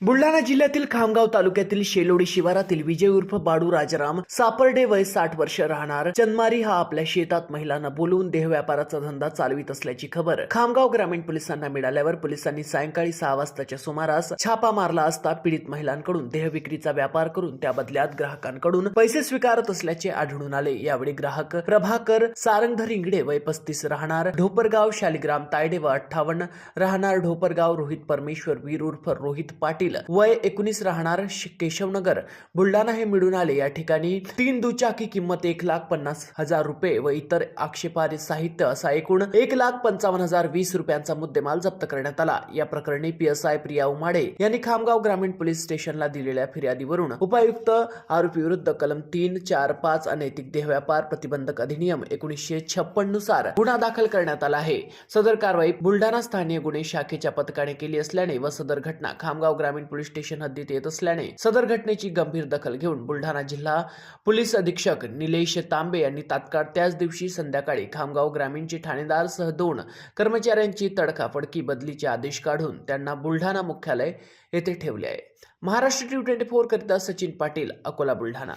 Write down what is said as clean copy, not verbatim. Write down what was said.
बुलढाणा जिल्ह्यातील खामगाव तालुक्यातील शेलोडी शिवारातील विजय उर्फ बाडू राजाराम सापर्डे वय 60 वर्ष राहणार चंदमारी हा आपल्या शेतात महिलांना बोलवून देह व्यापाराचा धंदा चालवित असल्याची खबर खामगाव ग्रामीण पोलिसांना मिळाल्यावर पोलिसांनी सायंकाळी 6 वाजताच्या सुमारास छापा मारला असता पीडित महिलांकडून देह विक्रीचा व्यापार करून त्या बदल्यात ग्राहकांकडून पैसे स्वीकारत असल्याचे आढळून आले। यावेळी ग्राहक प्रभाकर सारंगधर इंगडे वय 35 राहणार ढोपरगाव, शालिग्राम तायडे व 58 राहणार ढोपरगाव, रोहित परमेश्वर वीर उर्फ रोहित पाटील वय 19 राहणार केशवनगर बुलढाणा हे मिळून आले। या ठिकाणी 3 दुचाकी किंमत 1,50,000 रुपये व इतर आक्षेपार्ह साहित्य असा एकूण 1,55,020 रुपयांचा मुद्देमाल जप्त करण्यात आला। या प्रकरणी PSI प्रिया उमाडे यांनी खामगाव ग्रामीण पोलीस स्टेशनला दिलेल्या फिर्यादीवरून उपायुक्त आरोपी विरुद्ध कलम 3, 4, 5 अनैतिक देह व्यापार प्रतिबंधक अधिनियम 1956 नुसार गुन्हा दाखल करण्यात आला आहे। सदर कारवाई बुलढाणा स्थानीय गुन्हे शाखेच्या पथकाने केली असल्याने व सदर घटना खामगाव ग्रामीण पोलीस स्टेशन हद्दीत येत असल्याने सदर घटनेची गंभीर दखल घेऊन बुलढाणा जिल्हा पोलीस अधीक्षक निलेश तांबे यांनी तात्काळ त्याच दिवशी संध्याकाळी खामगाव ग्रामीणचे ठाणेदार सह 2 कर्मचाऱ्यांची तडकाफडकी बदलीचे आदेश काढून त्यांना बुलढाणा मुख्यालय येथे ठेवले आहे। महाराष्ट्र TV 24 करिता सचिन पाटील, अकोला, बुलढाणा।